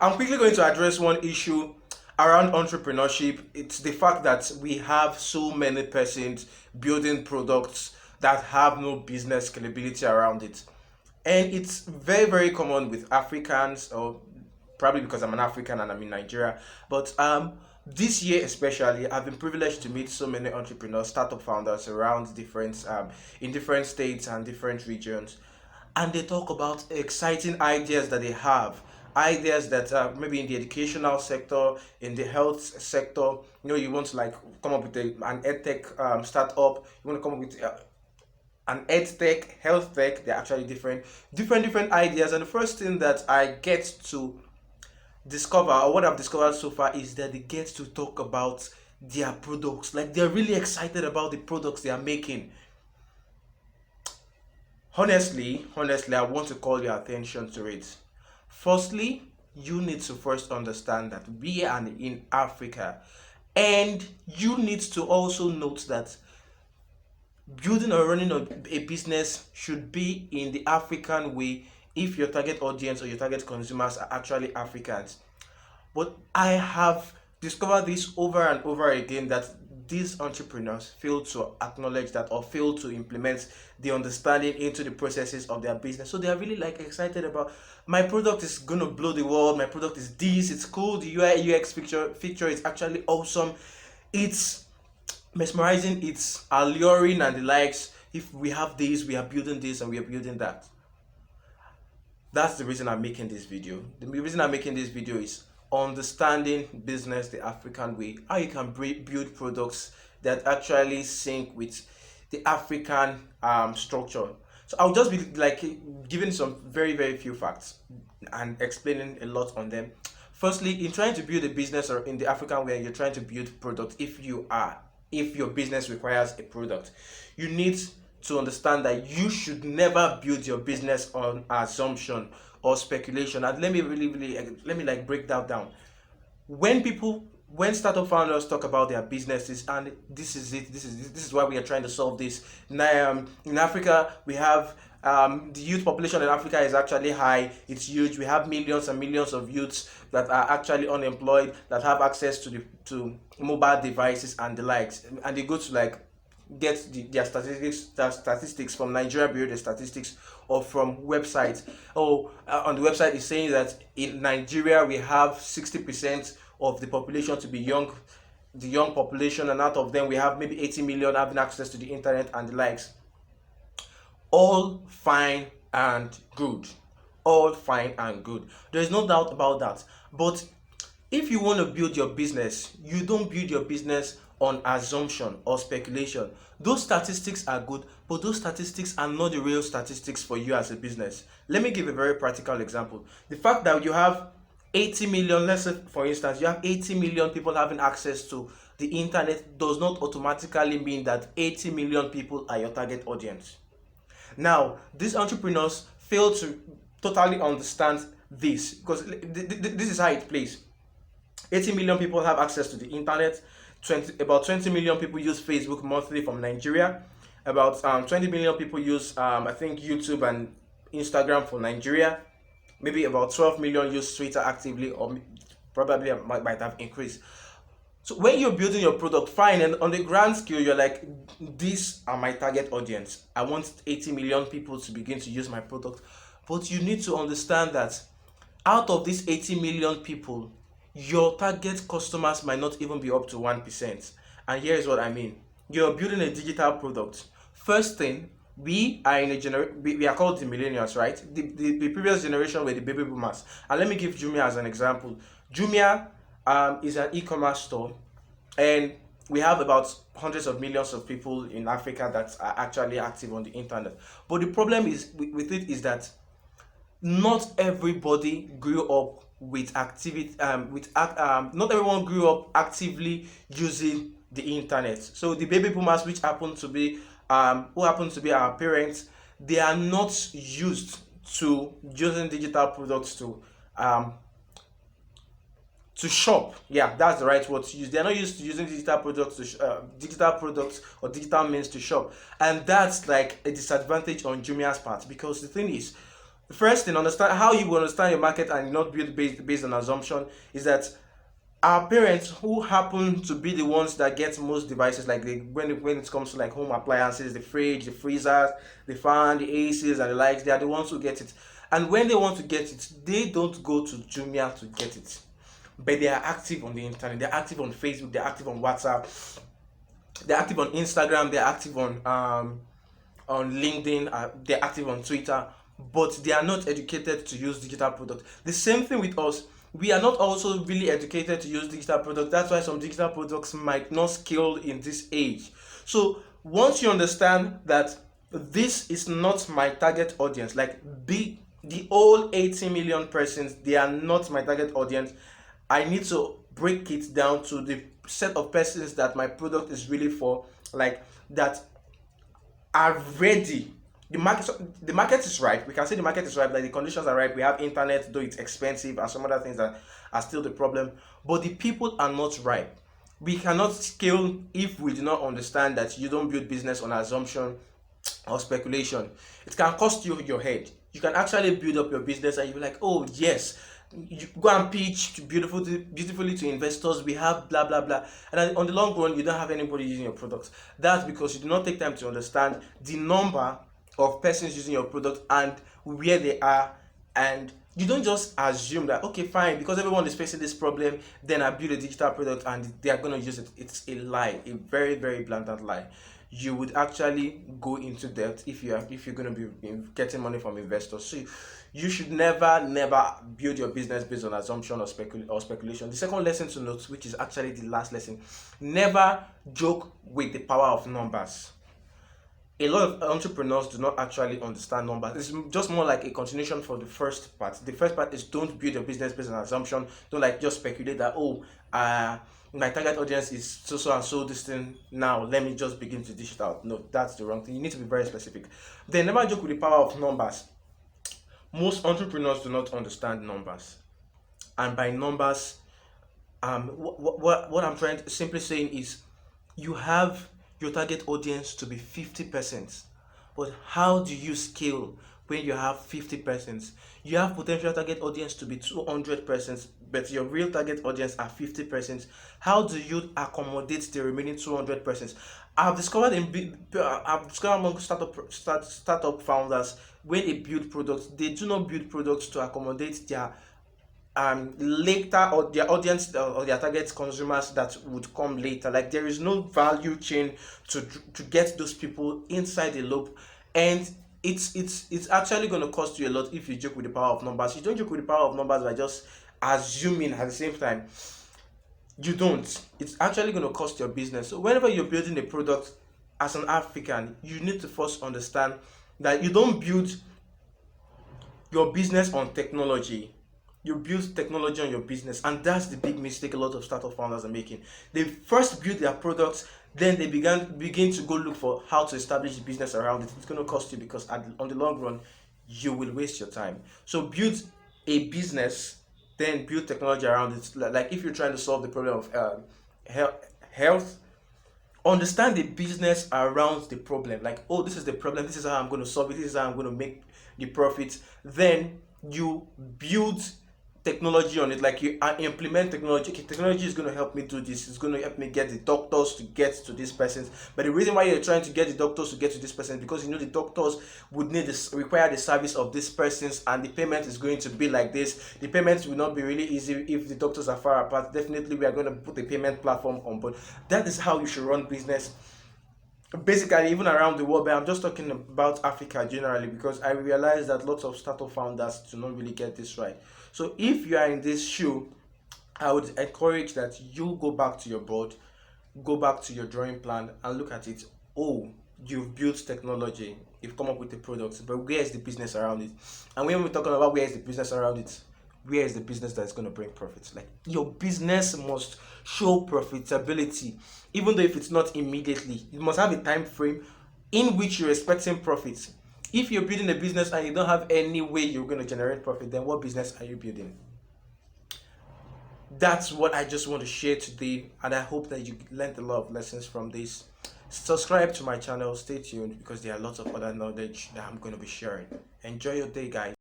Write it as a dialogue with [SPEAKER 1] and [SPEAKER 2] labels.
[SPEAKER 1] I'm quickly going to address one issue around entrepreneurship. It's the fact that we have so many persons building products that have no business scalability around it. And it's very, very common with Africans, or probably because I'm an African and I'm in Nigeria. But this year especially, I've been privileged to meet so many entrepreneurs, startup founders around different in different states and different regions, and they talk about exciting ideas that they have, ideas that maybe in the educational sector, in the health sector. You want to like come up with an edtech startup. You want to come up with an edtech, health tech. They're actually different ideas. And the first thing that I get to discover, or what I've discovered so far, is that they get to talk about their products. Like, they're really excited about the products they are making. Honestly, I want to call your attention to it. Firstly, you need to first understand that we are in Africa, and you need to also note that building or running a business should be in the African way if your target audience or your target consumers are actually Africans. But I have discovered this over and over again, that these entrepreneurs fail to acknowledge that, or fail to implement the understanding into the processes of their business. So they are really like excited about, my product is gonna blow the world, my product is this, it's cool, the UI UX feature is actually awesome, it's mesmerizing, it's alluring and the likes. If we have this, we are building this and we are building that. That's the reason I'm making this video. The reason I'm making this video is understanding business the African way, how you can build products that actually sync with the African structure. So I'll just be like giving some very, very few facts and explaining a lot on them. Firstly, in trying to build a business or in the African way, you're trying to build product, if your business requires a product, you need to understand that you should never build your business on assumption or speculation. And let me like break that down. When startup founders talk about their businesses, and this is why we are trying to solve this now. In Africa, we have the youth population in Africa is actually high. It's huge. We have millions and millions of youths that are actually unemployed, that have access to mobile devices and the likes, and they go to like get their statistics from Nigeria Bureau of Statistics or from websites. On the website is saying that in Nigeria we have 60% of the population to be the young population, and out of them we have maybe 80 million having access to the internet and the likes. All fine and good. All fine and good. There's no doubt about that. But if you want to build your business, you don't build your business on assumption or speculation. Those statistics are good, but those statistics are not the real statistics for you as a business. Let me give a very practical example. The fact that you have 80 million, let's say for instance, you have 80 million people having access to the internet does not automatically mean that 80 million people are your target audience. Now, these entrepreneurs fail to totally understand this, because this is how it plays. 80 million people have access to the internet. About 20 million people use Facebook monthly from Nigeria. About 20 million people use, I think, YouTube and Instagram for Nigeria. Maybe about 12 million use Twitter actively, or probably might have increased. So when you're building your product, fine, and on the grand scale, you're like, these are my target audience. I want 80 million people to begin to use my product. But you need to understand that out of these 80 million people, your target customers might not even be up to 1%. And here's what I mean. You're building a digital product. First thing, we are in a we are called the millennials, right? The previous generation were the baby boomers. And let me give Jumia as an example. Jumia is an e-commerce store, and we have about hundreds of millions of people in Africa that are actually active on the internet. But the problem is with it is that not everybody grew up with activity not everyone grew up actively using the internet. So the baby boomers, which happen to be who happen to be our parents, they are not used to using digital products to shop. Yeah, that's the right word to use. They're not used to using digital products or digital means to shop, and that's like a disadvantage on Jumia's part, because the thing is, First thing, understand how you will understand your market and not build based on assumption is that our parents who happen to be the ones that get most devices, like when it comes to like home appliances, the fridge, the freezers, the fan, the ACs and the likes, they are the ones who get it. And when they want to get it, they don't go to Jumia to get it, but they are active on the internet, they're active on Facebook, they're active on WhatsApp, they're active on Instagram, they're active on LinkedIn, they're active on Twitter, but they are not educated to use digital products. The same thing with us. We are not also really educated to use digital products. That's why some digital products might not scale in this age. So once you understand that this is not my target audience, like the whole 80 million persons, they are not my target audience. I need to break it down to the set of persons that my product is really for, like that are ready. The market is right. We can say the market is right, like the conditions are right. We have internet, though it's expensive, and some other things that are still the problem. But the people are not right. We cannot scale if we do not understand that you don't build business on assumption or speculation. It can cost you your head. You can actually build up your business and you're like, oh yes, you go and pitch beautifully to investors. We have blah blah blah, and then on the long run, you don't have anybody using your products. That's because you do not take time to understand the number of persons using your product and where they are, and you don't just assume that okay fine, because everyone is facing this problem, then I build a digital product and they are going to use it. It's a lie, a very very blatant lie. You would actually go into debt if you're going to be getting money from investors. So you should never build your business based on assumption or speculation. The second lesson to note, which is actually the last lesson: never joke with the power of numbers. A lot of entrepreneurs do not actually understand numbers. It's just more like a continuation for the first part. The first part is don't build your business based on assumption. Don't like just speculate that my target audience is so and so this thing. Now let me just begin to dish it out. No, that's the wrong thing. You need to be very specific. Then never joke with the power of numbers. Most entrepreneurs do not understand numbers, and by numbers, what I'm trying to simply saying is you have your target audience to be 50%, but how do you scale when you have 50%? You have potential target audience to be 200%, but your real target audience are 50%. How do you accommodate the remaining 200%? I've discovered among startup founders, when they build products, they do not build products to accommodate their later, or their audience or their target consumers that would come later. Like there is no value chain to get those people inside the loop, and it's actually going to cost you a lot if you joke with the power of numbers. You don't joke with the power of numbers by just assuming at the same time. You don't. It's actually going to cost your business. So whenever you're building a product as an African, you need to first understand that you don't build your business on technology. You build technology on your business, and that's the big mistake a lot of startup founders are making. They first build their products, then they begin to go look for how to establish the business around it. It's going to cost you because on the long run, you will waste your time. So build a business, then build technology around it. Like if you're trying to solve the problem of health, understand the business around the problem. Like, oh, this is the problem, this is how I'm going to solve it, this is how I'm going to make the profit. Then you build technology on it. Like you implement technology. Okay, technology is going to help me do this, it's going to help me get the doctors to get to this person. But the reason why you're trying to get the doctors to get to this person is because you know the doctors would require the service of this person's, and the payment is going to be like this. The payments will not be really easy if the doctors are far apart. Definitely we are going to put a payment platform on board. That is how you should run business, basically, even around the world. But I'm just talking about Africa generally, because I realize that lots of startup founders do not really get this right. So if you are in this shoe, I would encourage that you go back to your board, go back to your drawing plan and look at it. Oh, you've built technology, you've come up with the products, but where is the business around it? And when we're talking about where is the business around it, where is the business that's going to bring profits? Like your business must show profitability, even though if it's not immediately, it must have a time frame in which you're expecting profits. If you're building a business and you don't have any way you're going to generate profit, then what business are you building? That's what I just want to share today, and I hope that you learned a lot of lessons from this. Subscribe to my channel, stay tuned, because there are lots of other knowledge that I'm going to be sharing. Enjoy your day, guys.